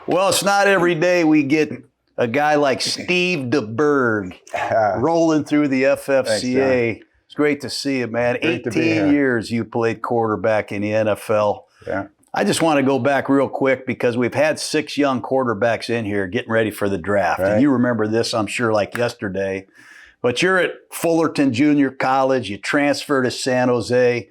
Well, it's not every day we get a guy like Steve DeBerg rolling through the FFCA. Thanks, it's great to see you, man. Great 18 years you played quarterback in the NFL. Yeah. I just want to go back real quick because we've had 6 young quarterbacks in here getting ready for the draft. Right. And you remember this, I'm sure, like yesterday. But you're at Fullerton Junior College. You transfer to San Jose.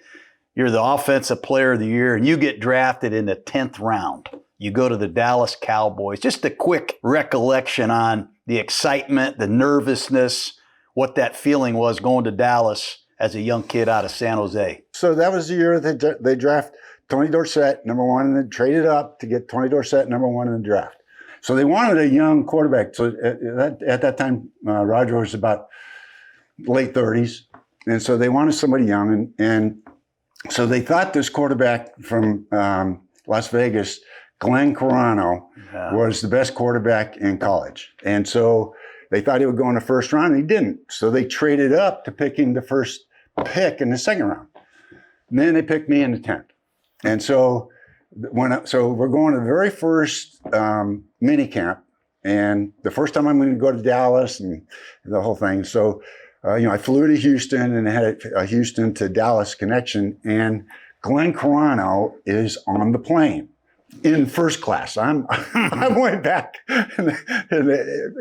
You're the offensive player of the year, and you get drafted in the 10th round. You go to the Dallas Cowboys. Just a quick recollection on the excitement, the nervousness, what that feeling was going to Dallas as a young kid out of San Jose. So that was the year that they draft Tony Dorsett, number 1, and then traded up to get Tony Dorsett, number 1 in the draft. So they wanted a young quarterback. So at that time, Roger was about late 30s. And so they wanted somebody young. And so they thought this quarterback from Las Vegas, Glenn Carano, was the best quarterback in college. And so they thought he would go in the first round, and he didn't. So they traded up to pick him the first pick in the second round. And then they picked me in the 10th. And so we're going to the very first mini camp, and the first time I'm going to go to Dallas and the whole thing. So, I flew to Houston and had a Houston to Dallas connection, and Glenn Carano is on the plane in first class. I went back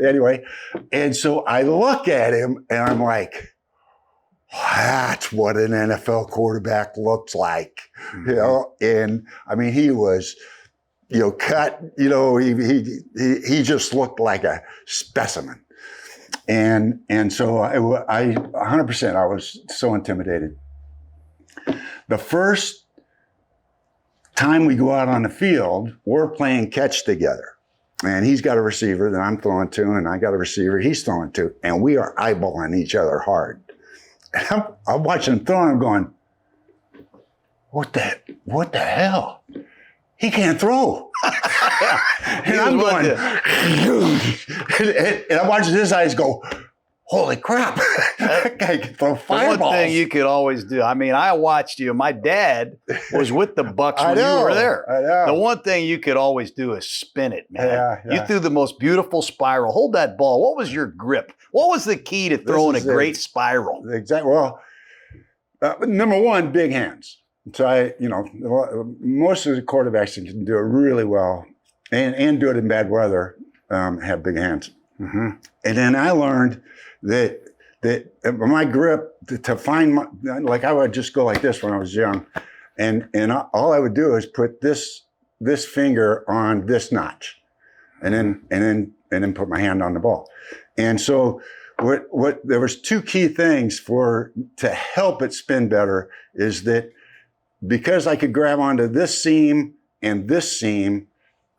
anyway. And so I look at him and I'm like, that's what an NFL quarterback looks like, and I mean, he was, cut, he just looked like a specimen. And so I 100%, I was so intimidated. The first time we go out on the field, we're playing catch together. And he's got a receiver that I'm throwing to, and I got a receiver he's throwing to, and we are eyeballing each other hard. And I'm watching him throw, and I'm going, what the hell? He can't throw. And I'm going, and I'm watching his eyes go, holy crap, that guy can throw fireballs. One thing you could always do, I mean, I watched you. My dad was with the Bucks when you were there. I know. The one thing you could always do is spin it, man. Yeah. You threw the most beautiful spiral. Hold that ball. What was your grip? What was the key to throwing a great spiral? Exactly. Well, number 1, big hands. So most of the quarterbacks that can do it really well and do it in bad weather have big hands. Mm-hmm. And then I learned that my grip to find like I would just go like this when I was young, and all I would do is put this finger on this notch, and then put my hand on the ball. And so what there was 2 key things to help it spin better is that because I could grab onto this seam and this seam,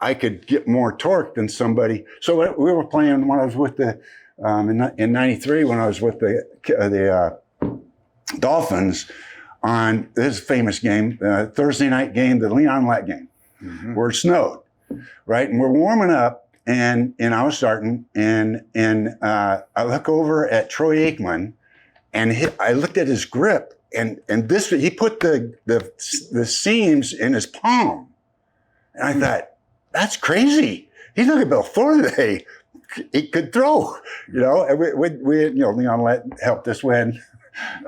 I could get more torque than somebody. So we were playing when I was with in '93 when I was with the Dolphins on this famous game, Thursday night game, the Leon Lett game, where it snowed, right? And we're warming up, and I was starting, and I look over at Troy Aikman, and I looked at his grip, and this he put the seams in his palm, and I thought, that's crazy. He's not going to be able to throw today. He could throw, and we Leon Lett helped us win,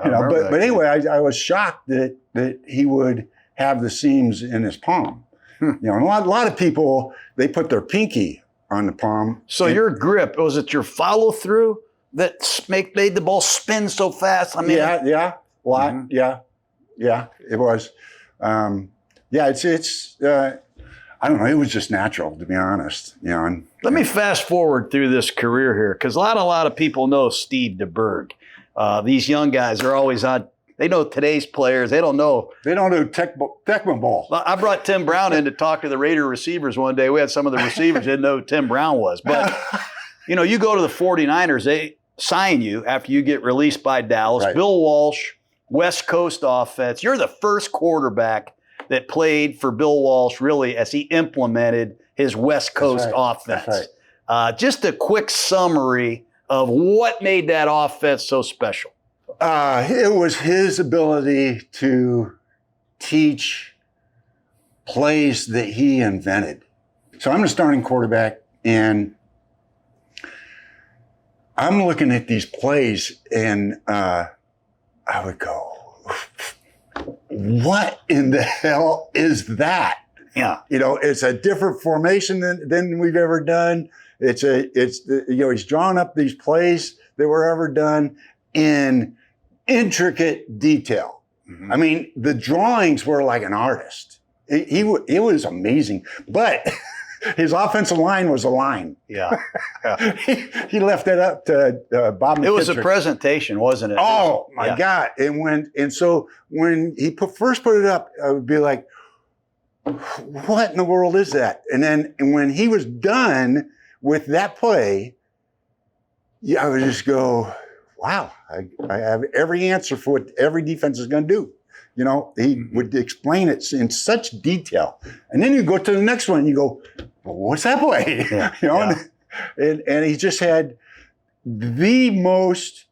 but anyway, I was shocked that he would have the seams in his palm. And a lot of people, they put their pinky on the palm. So your grip, was it your follow through that made the ball spin so fast? I mean, yeah, a lot, yeah, it was, it's. I don't know. It was just natural, to be honest. Let me fast forward through this career here, because a lot of people know Steve DeBerg. These young guys are always on. They know today's players. They don't know. They don't know Tekman ball. I brought Tim Brown in to talk to the Raider receivers one day. We had some of the receivers didn't know who Tim Brown was. But, you go to the 49ers. They sign you after you get released by Dallas. Right. Bill Walsh, West Coast offense. You're the first quarterback that played for Bill Walsh, really, as he implemented his West Coast offense. That's right. Just a quick summary of what made that offense so special. It was his ability to teach plays that he invented. So I'm the starting quarterback, and I'm looking at these plays, and I would go, what in the hell is that? Yeah. You know, it's a different formation than we've ever done. He's drawn up these plays that were ever done in intricate detail. Mm-hmm. I mean, the drawings were like an artist. It was amazing, but his offensive line was a line. Yeah. He left that up to Bob McKittrick. It was a presentation, wasn't it? Oh my God. And so when he first put it up, I would be like, what in the world is that? And when he was done with that play, I would just go, wow, I have every answer for what every defense is going to do. You know, he would explain it in such detail. And then you go to the next one and you go, well, what's that play? Yeah. You know, and he just had the most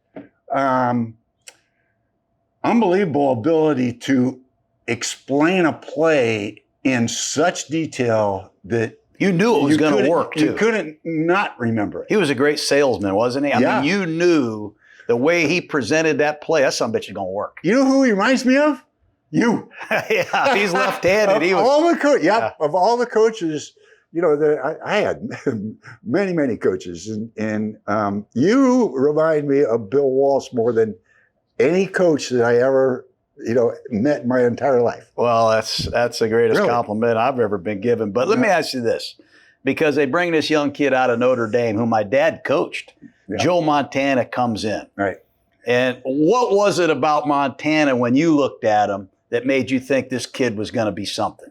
unbelievable ability to explain a play in such detail that you knew it was going to work, too. You couldn't not remember it. He was a great salesman, wasn't he? I Yeah. mean, you knew the way he presented that play, that son of a bitch is going to work. You know who he reminds me of? You. Yeah, he's left-handed. Of all the coaches, you know, I had many coaches, and you remind me of Bill Walsh more than any coach that I ever, you know, met in my entire life. Well, that's the greatest Really? compliment I've ever been given. But let me ask you this, because they bring this young kid out of Notre Dame, who my dad coached. Yeah. Joe Montana comes in. Right. And what was it about Montana when you looked at him that made you think this kid was going to be something?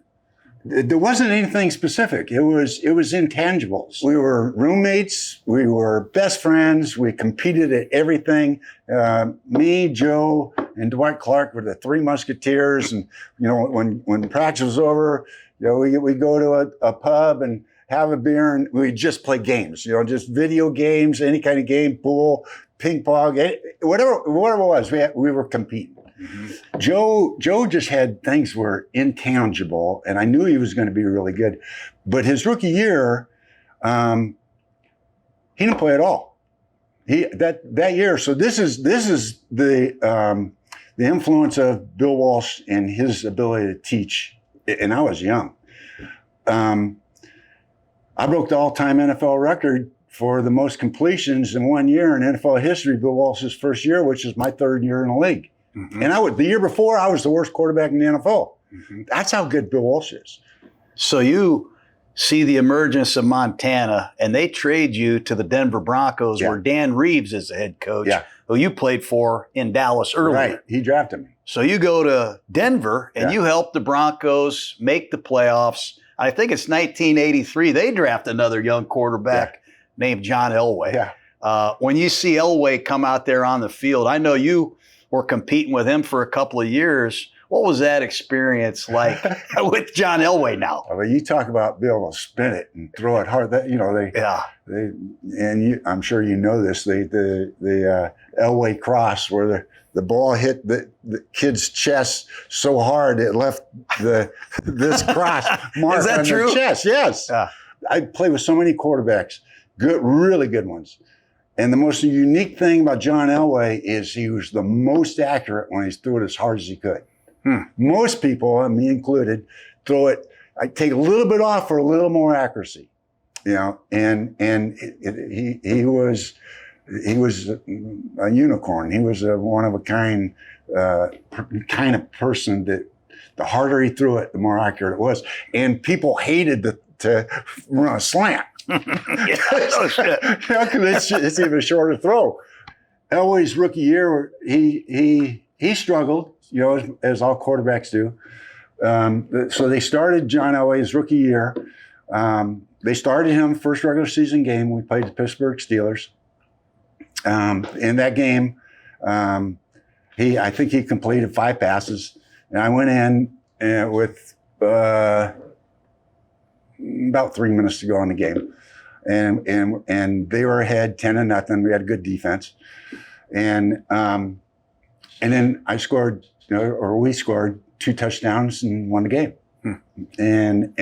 There wasn't anything specific. It was intangibles. We were roommates. We were best friends. We competed at everything. Me, Joe, and Dwight Clark were the three musketeers. And, you know, when practice was over, you know, we go to a pub and have a beer, and we just play games, you know, just video games, any kind of game, pool, ping pong, whatever it was, we were competing. Mm-hmm. Joe just had things were intangible, and I knew he was going to be really good. But his rookie year, he didn't play at all. That year. So this is the influence of Bill Walsh and his ability to teach. And I was young. I broke the all-time NFL record for the most completions in 1 year in NFL history, Bill Walsh's first year, which is my third year in the league. Mm-hmm. And the year before, I was the worst quarterback in the NFL. Mm-hmm. That's how good Bill Walsh is. So you see the emergence of Montana, and they trade you to the Denver Broncos, where Dan Reeves is the head coach, who you played for in Dallas earlier. Right, he drafted me. So you go to Denver, and you help the Broncos make the playoffs. I think it's 1983. They draft another young quarterback named John Elway. Yeah. When you see Elway come out there on the field, I know you were competing with him for a couple of years. What was that experience like with John Elway now? I mean, you talk about being able to spin it and throw it hard. That, you know, I'm sure you know this. The Elway cross, where the ball hit the kid's chest so hard it left this cross mark Is that on true? the chest. Yes. I played with so many quarterbacks, really good ones. And the most unique thing about John Elway is he was the most accurate when he threw it as hard as he could. Most people, me included, throw it. I take a little bit off for a little more accuracy, you know. And he was a unicorn. He was a one of a kind kind of person that the harder he threw it, the more accurate it was. And people hated to run a slant. Because it's even a shorter throw. Elway's rookie year, he struggled, you know, as all quarterbacks do. So they started John Elway's rookie year. They started him first regular season game. We played the Pittsburgh Steelers. In that game, I think he completed 5 passes, and I went in with about 3 minutes to go in the game, and they were ahead 10-0. We had a good defense, and then I scored, or we scored 2 touchdowns and won the game. And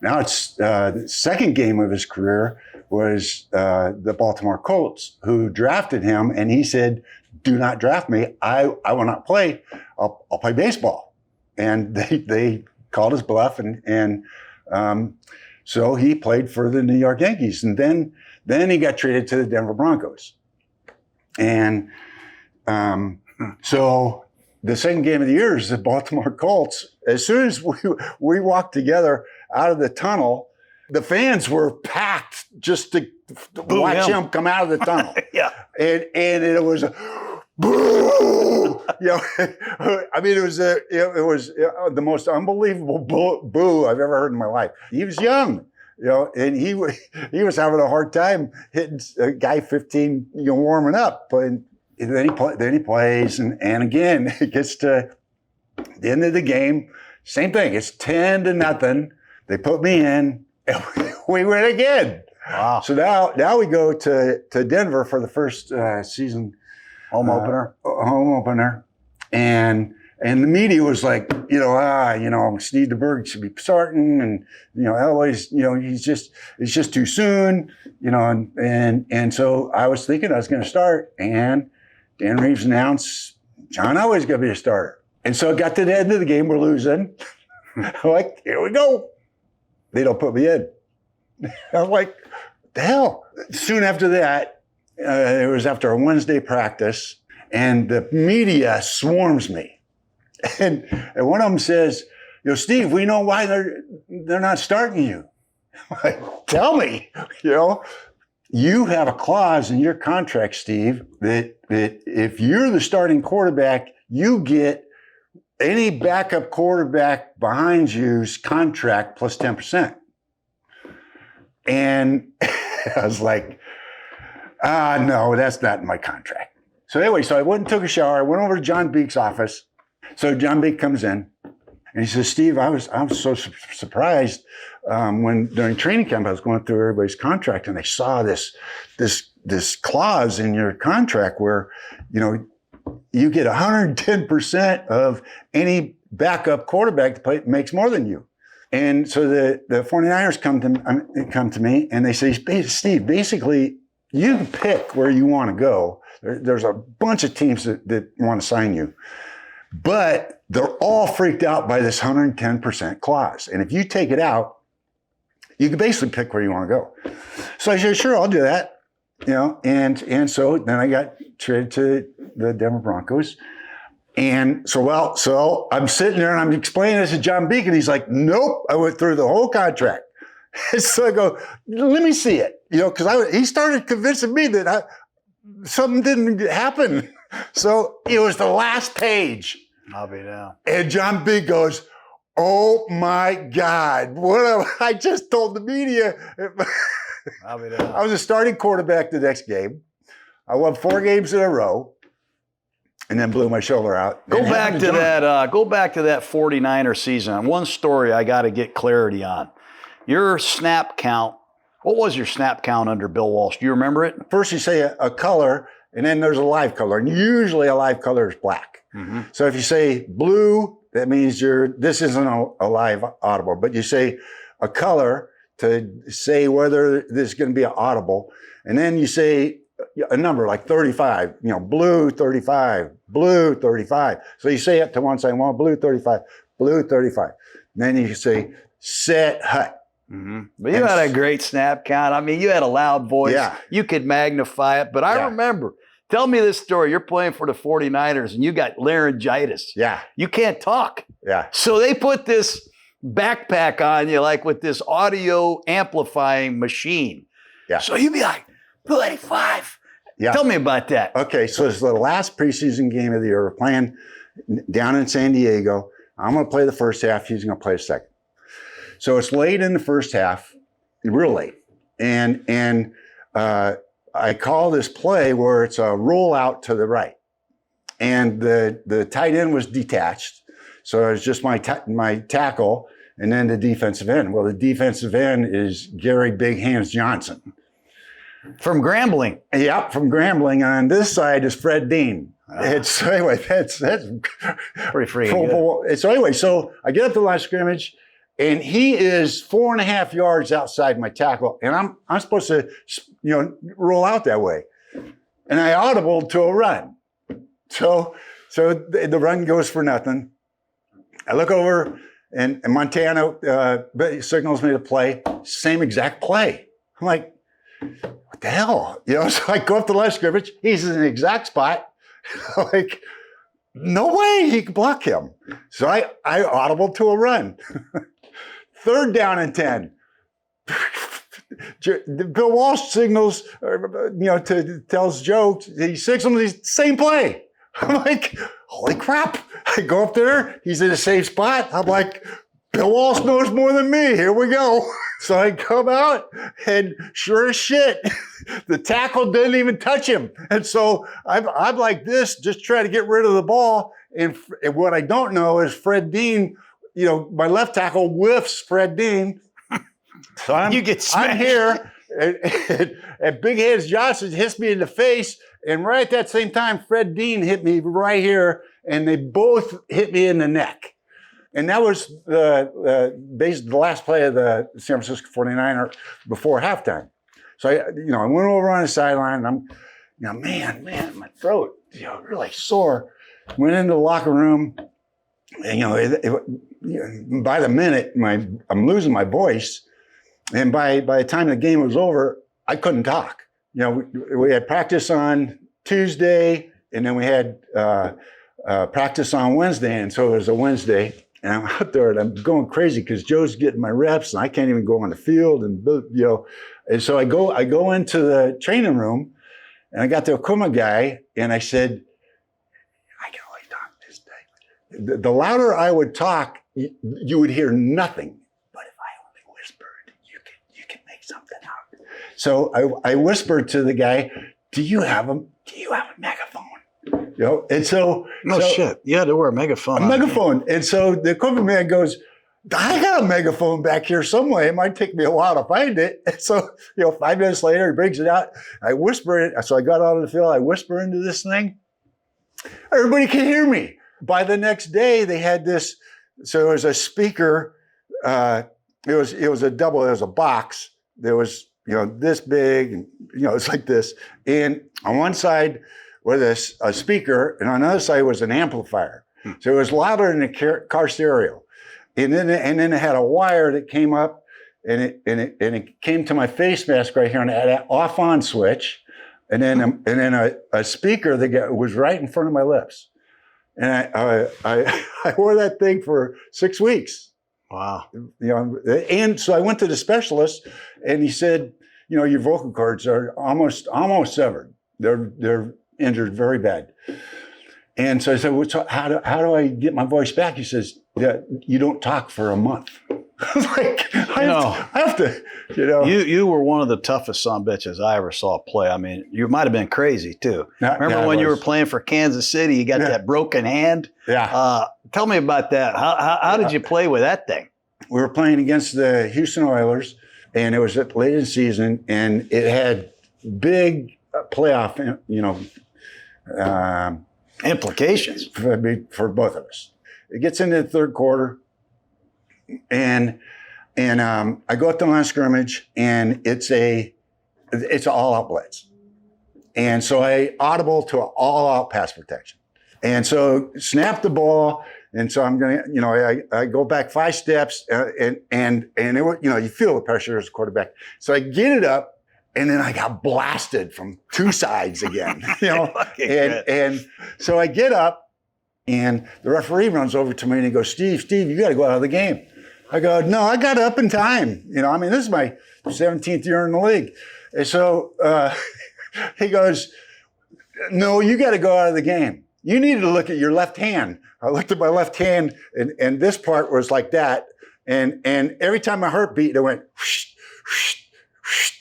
now it's the second game of his career was the Baltimore Colts, who drafted him, and he said, "Do not draft me. I will not play. I'll play baseball." And they called his bluff, and so he played for the New York Yankees, and then he got traded to the Denver Broncos, and so the second game of the year is the Baltimore Colts. As soon as we walked together out of the tunnel, the fans were packed just to watch him come out of the tunnel. Yeah. And it was a boo. I mean, it was the most unbelievable boo I've ever heard in my life. He was young, and he was having a hard time hitting a guy 15, warming up. And then he plays, and again, it gets to the end of the game. Same thing. It's 10-0. They put me in, and we win again. Wow. So now we go to Denver for the first season home opener, and the media was like, Steve DeBerg should be starting, and Elway's, it's just too soon, and so I was thinking I was going to start, and Dan Reeves announced John Elway's going to be a starter. And so it got to the end of the game, we're losing. I'm like, here we go. They don't put me in. I'm like, the hell? Soon after that, it was after a Wednesday practice, and the media swarms me. And one of them says, Steve, we know why they're not starting you. I'm like, tell me, You have a clause in your contract, Steve, that if you're the starting quarterback, you get any backup quarterback behind you's contract plus 10%. And I was like, no, that's not in my contract. So anyway, I went and took a shower. I went over to John Beek's office. So John Beek comes in, and he says, Steve, I was so surprised when during training camp I was going through everybody's contract, and I saw this clause in your contract where you get 110% of any backup quarterback to play makes more than you. And so the 49ers come to me and they say, Steve, basically you can pick where you want to go. There's a bunch of teams that want to sign you, but they're all freaked out by this 110% clause. And if you take it out, you can basically pick where you want to go. So I said, sure, I'll do that. And so then I got traded to the Denver Broncos. And so I'm sitting there and I'm explaining this to John Beek, and he's like, nope, I went through the whole contract. So I go, let me see it, because he started convincing me that something didn't happen. So it was the last page. I'll be down. And John Beek goes, oh my God, I just told the media. I'll be down. I was a starting quarterback the next game. I won 4 games in a row, and then blew my shoulder out. Go back to that 49er season. One story I got to get clarity on. Your snap count. What was your snap count under Bill Walsh? Do you remember it? First, you say a color, and then there's a live color, and usually a live color is black. Mm-hmm. So if you say blue, that means this isn't a live audible, but you say a color to say whether this is going to be an audible, and then you say a number like 35, blue 35, blue 35. So you say it to one side, well, blue 35, blue 35. And then you say set hut. Mm-hmm. But you had a great snap count. I mean, you had a loud voice. Yeah. You could magnify it. But I remember, tell me this story. You're playing for the 49ers and you got laryngitis. Yeah. You can't talk. Yeah. So they put this backpack on you, like with this audio amplifying machine. Yeah. So you'd be like, 35. Yeah. Tell me about that. Okay. So it's the last preseason game of the year. We're playing down in San Diego. I'm going to play the first half. He's going to play the second. So it's late in the first half, real late. And I call this play where it's a roll out to the right. And the tight end was detached. So it was just my tackle and then the defensive end. Well, the defensive end is Gary Big Hands Johnson. From Grambling. Yep, from Grambling. And on this side is Fred Dean. And so anyway, that's pretty freaking good. So anyway, so I get up to the line of scrimmage, and he is 4.5 yards outside my tackle, and I'm supposed to, roll out that way, and I audible to a run. So the run goes for nothing. I look over, and Montana signals me to play. Same exact play. I'm like, what the hell? So I go up to the line of scrimmage. He's in the exact spot. Like, no way he can block him. So I audible to a run. 3rd down and 10. Bill Walsh signals, tells jokes. He signals the same play. I'm like, holy crap. I go up there. He's in the same spot. I'm like, Bill Walsh knows more than me. Here we go. So I come out, and sure as shit, the tackle didn't even touch him. And so I'm like this, just trying to get rid of the ball. And what I don't know is Fred Dean, my left tackle whiffs Fred Dean. So I'm here, and Big Hands Johnson hits me in the face. And right at that same time, Fred Dean hit me right here, and they both hit me in the neck. And that was basically the last play of the San Francisco 49er before halftime. So I went over on the sideline, and I'm, man, my throat, really sore. Went into the locker room, and by the minute, I'm losing my voice. And by the time the game was over, I couldn't talk. We had practice on Tuesday, and then we had practice on Wednesday, and so it was a Wednesday. And I'm out there, and I'm going crazy because Joe's getting my reps, and I can't even go on the field, and And so I go into the training room, and I got the equipment guy, and I said, I can only talk this big. The louder I would talk, you would hear nothing. But if I only whispered, you can make something out. So I whispered to the guy, do you have a megaphone? And so shit. You had to wear a megaphone. A megaphone. And so the equipment man goes, I got a megaphone back here somewhere. It might take me a while to find it. And so, 5 minutes later, he brings it out. I whisper it. So I got out of the field. I whisper into this thing. Everybody can hear me. By the next day, they had this. So it was a speaker. It was a double. It was a box. There was, this big. And, it's like this. And on one side was a speaker, and on the other side was an amplifier. So it was louder than the car stereo. And then it had a wire that came up, and it came to my face mask right here, and it had an off-on switch, and then a speaker that was right in front of my lips. And I wore that thing for 6 weeks. Wow. And so I went to the specialist, and he said, your vocal cords are almost severed. They're injured very bad. And so I said, well, how do I get my voice back? He says, yeah, you don't talk for a month. I was like, I have to. You were one of the toughest sumbitches I ever saw play. I mean, you might have been crazy too. Remember when you were playing for Kansas City, you got that broken hand? Yeah. Tell me about that. How did you play with that thing? We were playing against the Houston Oilers, and it was late in the season, and it had big playoff, implications for both of us. It gets into the third quarter, and I go up to the line of scrimmage, and it's an all-out blitz. And so I audible to an all-out pass protection. And so snap the ball, and so I'm going to, I go back 5 steps, and it, you feel the pressure as a quarterback. So I get it up, and then I got blasted from 2 sides again, and so I get up, and the referee runs over to me and he goes, Steve, you got to go out of the game. I go, no, I got up in time. This is my 17th year in the league. And so he goes, no, you got to go out of the game. You need to look at your left hand. I looked at my left hand, and this part was like that. And every time my heart beat, it went, whoosh, whoosh.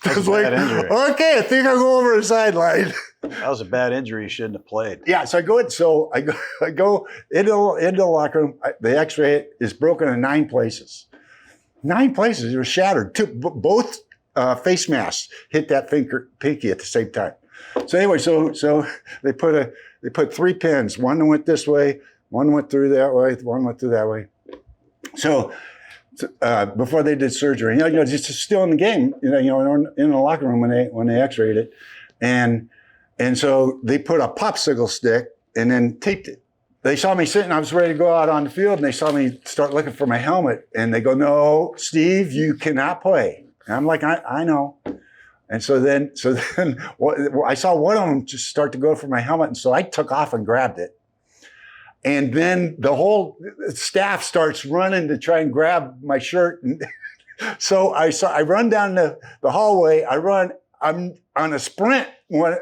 I was like, okay, I think I'll go over the sideline. That was a bad injury. You shouldn't have played. Yeah, so I go into the locker room. The X-ray is broken in 9 places. 9 places. It was shattered. Both face masks hit that pinky at the same time. So anyway, so they put 3 pins. One went this way, one went through that way, one went through that way. So before they did surgery, just still in the game, in the locker room when they X-rayed it, and so they put a popsicle stick and then taped it. They saw me sitting, I was ready to go out on the field, and they saw me start looking for my helmet, and they go, "No, Steve, you cannot play." And I'm like, I know. And so then I saw one of them just start to go for my helmet, and so I took off and grabbed it. And then the whole staff starts running to try and grab my shirt. And so I run down the hallway. I'm on a sprint when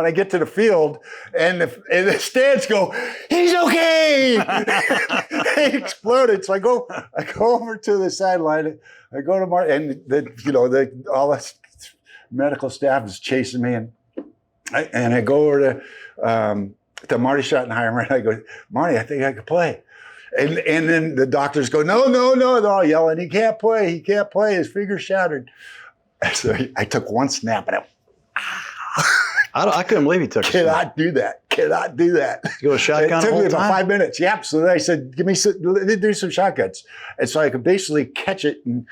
I get to the field, and the stands go, "He's okay!" They exploded. So I go over to the sideline. I go to Marty, and all the medical staff is chasing me, and I go over to Marty Schottenheimer, and I go, "Marty, I think I could play." And then the doctors go, no, they're all yelling, he can't play, his finger's shattered. So I took one snap, and I couldn't believe he took it. Cannot do that. You go a shotgun. It took me about 5 minutes. Yep. So then I said, do some shotguns. And so I could basically catch it and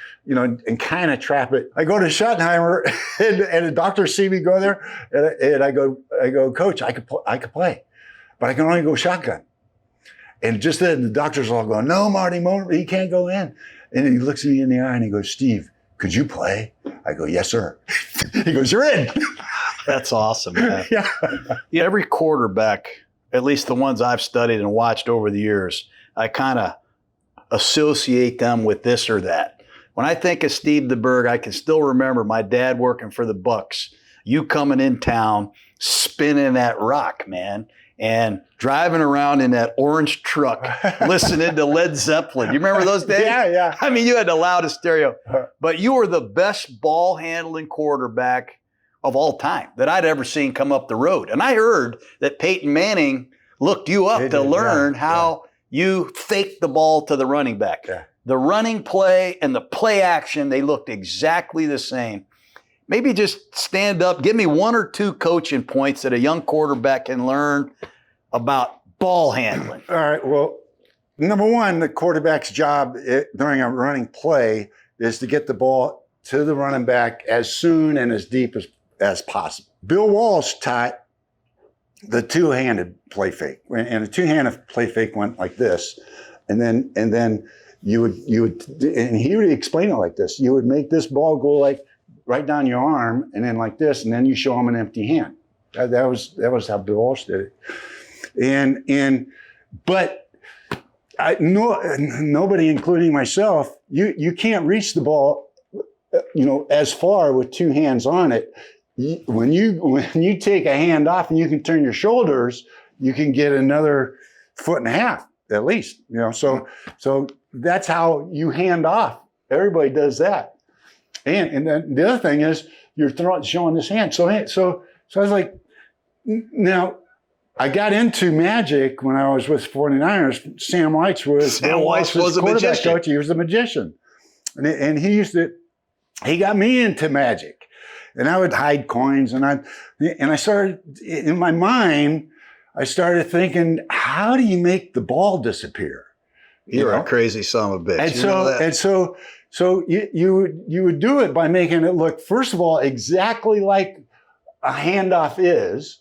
kind of trap it. I go to Schottenheimer, and the doctors see me go there, and I go, "Coach, I could play, but I can only go shotgun." And just then the doctors all go, "No, Marty, he can't go in." And he looks me in the eye and he goes, "Steve, could you play?" I go, "Yes, sir." He goes, "You're in." That's awesome, man. Yeah. Every quarterback, at least the ones I've studied and watched over the years, I kind of associate them with this or that. When I think of Steve DeBerg, I can still remember my dad working for the Bucks, you coming in town, spinning that rock, man, and driving around in that orange truck, listening to Led Zeppelin. You remember those days? Yeah. I mean, you had the loudest stereo. But you were the best ball-handling quarterback of all time that I'd ever seen come up the road. And I heard that Peyton Manning looked you up to learn how you faked the ball to the running back. Yeah. The running play and the play action, they looked exactly the same. Maybe just stand up, give me 1 or 2 coaching points that a young quarterback can learn about ball handling. All right. Well, number one, the quarterback's job during a running play is to get the ball to the running back as soon and as deep as possible. Bill Walsh taught the two-handed play fake, and the two-handed play fake went like this, and then you would, and he would explain it like this. You would make this ball go like right down your arm, and then like this, and then you show him an empty hand. That was how Bill Walsh did it, but nobody, including myself, you can't reach the ball, as far with 2 hands on it. When you take a hand off and you can turn your shoulders, you can get another 1.5 feet at least. So that's how you hand off. Everybody does that. And then the other thing is you're showing this hand. So I was like, now I got into magic when I was with 49ers. Sam Weiss was a magician. Coach. He was a magician, and he got me into magic. And I would hide coins, and I started, in my mind, I started thinking, how do you make the ball disappear? You're a crazy son of a bitch. So you would do it by making it look, first of all, exactly like a handoff is.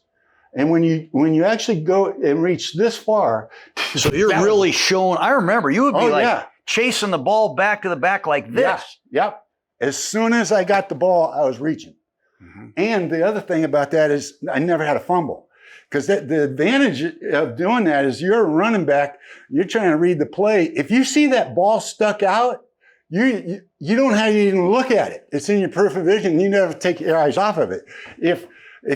And when you actually go and reach this far. So you're really showing, I remember you would be chasing the ball back to the back like this. Yep. As soon as I got the ball, I was reaching. Mm-hmm. And the other thing about that is I never had a fumble, because the advantage of doing that is you're a running back, you're trying to read the play. If you see that ball stuck out, you don't have to even look at it. It's in your peripheral vision. You never take your eyes off of it. If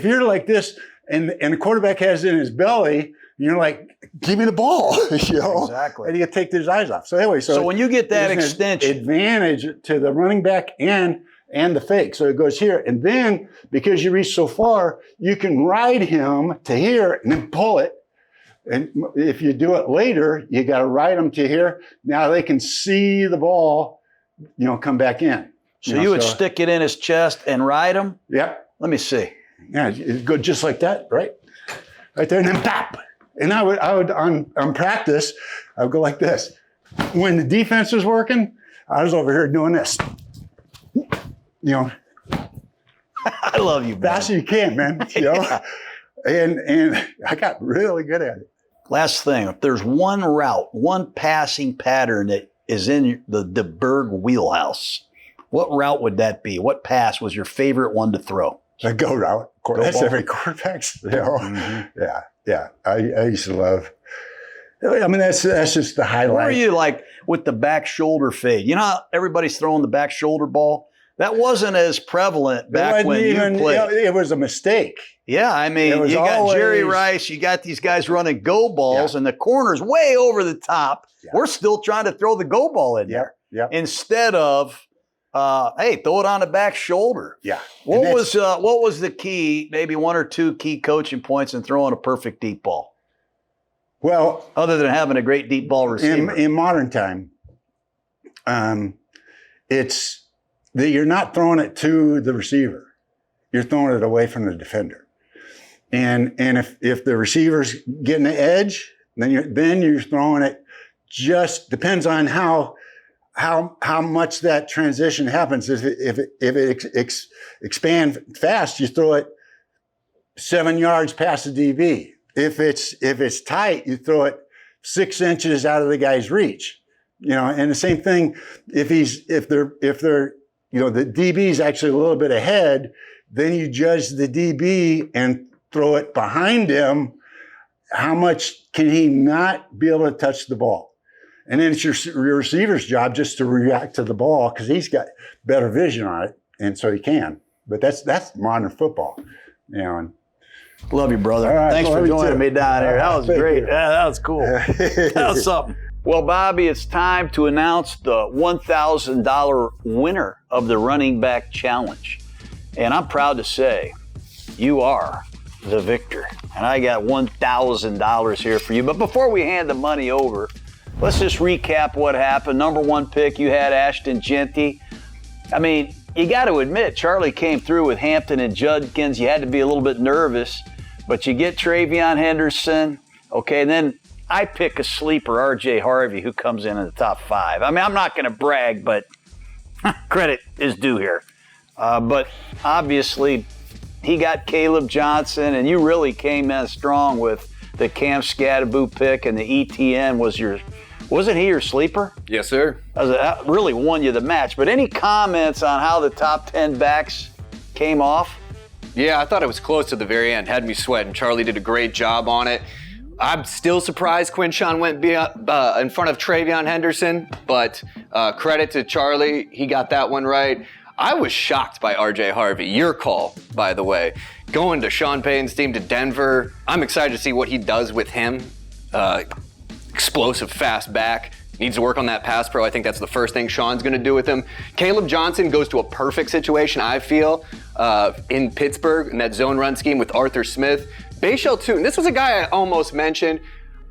you're like this and the quarterback has it in his belly, you're like, give me the ball, Exactly. And you take his eyes off. So anyway, so when you get that extension, advantage to the running back and the fake. So it goes here. And then because you reach so far, you can ride him to here and then pull it. And if you do it later, you got to ride them to here. Now they can see the ball, come back in. So you would stick it in his chest and ride him? Yep. Let me see. Yeah, it'd go just like that, right? Right there, and then pop. And I would on practice, I would go like this. When the defense was working, I was over here doing this. You know, I love you, man. fast as you can, man. You know, and I got really good at it. Last thing, if there's one route, one passing pattern that is in the DeBerg wheelhouse, what route would that be? What pass was your favorite one to throw? The go route. That's ball. every quarterback's. You know? Yeah. I used to love. I mean, that's just the highlight. Where are you like with the back shoulder fade? You know how everybody's throwing the back shoulder ball? That wasn't as prevalent back when you played. It was a mistake. Yeah, I mean, you got Jerry Rice, you got these guys running go balls, and the corner's way over the top. Yeah. We're still trying to throw the go ball in there. Yeah. Instead of, hey, throw it on the back shoulder. Yeah. What was the key, maybe one or two key coaching points in throwing a perfect deep ball? Well, other than having a great deep ball receiver. In modern time, it's that you're not throwing it to the receiver. You're throwing it away from the defender. And if the receiver's getting the edge, then you're throwing it. Just depends on how much that transition happens. If it expands fast, you throw it 7 yards past the DB. If it's tight, you throw it 6 inches out of the guy's reach. You know, and the same thing if they're the DB's actually a little bit ahead, then you judge the DB and throw it behind him. How much can he not be able to touch the ball? And then it's your receiver's job just to react to the ball because he's got better vision on it, and so he can. But that's modern football, you know. And, love you, brother. Right, Thanks for joining me down here. That was great. Yeah, that was cool. That was something. Well, Bobby, it's time to announce the $1,000 winner of the Running Back Challenge. And I'm proud to say you are the victor. And I got $1,000 here for you. But before we hand the money over, let's just recap what happened. Number one pick, you had Ashton Genty. I mean, you got to admit, Charlie came through with Hampton and Judkins. You had to be a little bit nervous. But you get Travion Henderson. Okay, and then I pick a sleeper, R.J. Harvey, who comes in the top 5. I mean, I'm not going to brag, but credit is due here. But obviously, he got Caleb Johnson, and you really came in strong with the Cam Scadaboo pick, and the ETN wasn't he your sleeper? Yes, sir. That really won you the match. But any comments on how the top 10 backs came off? Yeah, I thought it was close to the very end. Had me sweating. Charlie did a great job on it. I'm still surprised Quinshawn went in front of Travion Henderson, but credit to Charlie. He got that one right. I was shocked by R.J. Harvey. Your call, by the way. Going to Sean Payton's team to Denver. I'm excited to see what he does with him. Explosive, fast back. Needs to work on that pass pro. I think that's the first thing Sean's going to do with him. Caleb Johnson goes to a perfect situation, I feel, in Pittsburgh in that zone run scheme with Arthur Smith. Bashal Tootin, this was a guy I almost mentioned.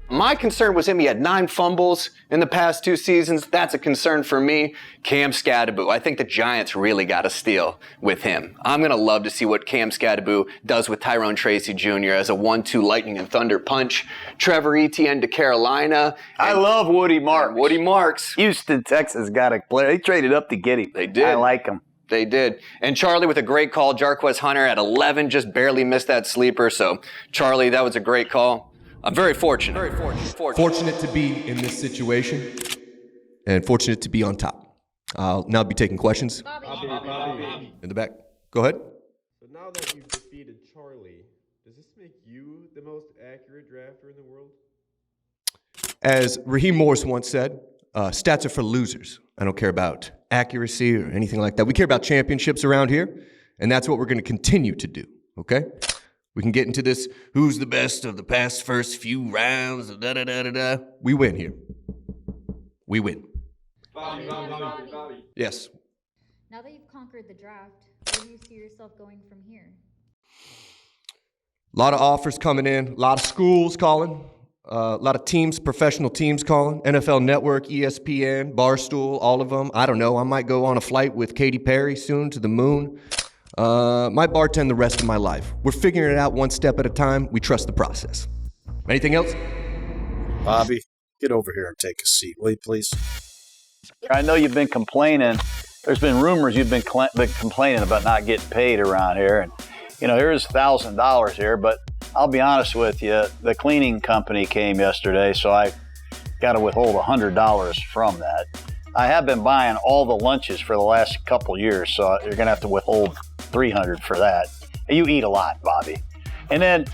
My concern was him. He had 9 fumbles in the past 2 seasons. That's a concern for me. Cam Scadaboo. I think the Giants really got a steal with him. I'm going to love to see what Cam Scadaboo does with Tyrone Tracy Jr. as a 1-2 lightning and thunder punch. Trevor Etienne to Carolina. I love Woody Marks. Woody Marks. Houston, Texas got a player. They traded up to get him. They did. I like him. They did. And Charlie with a great call. Jarquez Hunter at 11 just barely missed that sleeper. So, Charlie, that was a great call. I'm very fortunate. Fortunate to be in this situation and fortunate to be on top. I'll now be taking questions. Bobby. In the back. Go ahead. So now that you've defeated Charlie, does this make you the most accurate drafter in the world? As Raheem Morris once said, stats are for losers. I don't care about accuracy or anything like that. We care about championships around here, and that's what we're going to continue to do, okay? We can get into this, who's the best of the past first few rounds, da-da-da-da-da. We win here. We win. Bobby. Yes. Now that you've conquered the draft, where do you see yourself going from here? A lot of offers coming in, a lot of schools calling, a lot of teams, professional teams calling, NFL Network, ESPN, Barstool, all of them. I don't know. I might go on a flight with Katy Perry soon to the moon. might bartend the rest of my life. We're figuring it out one step at a time. We trust the process. Anything else? Bobby, get over here and take a seat, will you please? I know you've been complaining. There's been rumors you've been complaining about not getting paid around here. And, here's $1,000 here, but I'll be honest with you, the cleaning company came yesterday, so I got to withhold $100 from that. I have been buying all the lunches for the last couple years, so you're going to have to withhold $300 for that. You eat a lot, Bobby. And then,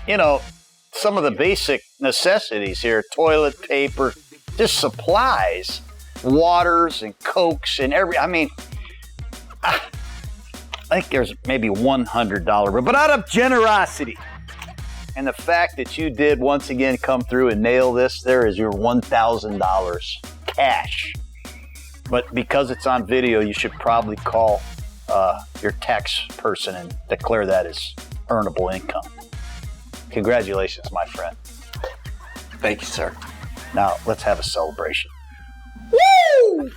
some of the basic necessities here, toilet paper, just supplies, waters and Cokes and I think there's maybe $100, but out of generosity and the fact that you did once again come through and nail this, there is your $1,000 cash. But because it's on video, you should probably call your tax person and declare that as earnable income. Congratulations, my friend. Thank you, sir. Now, let's have a celebration. Woo!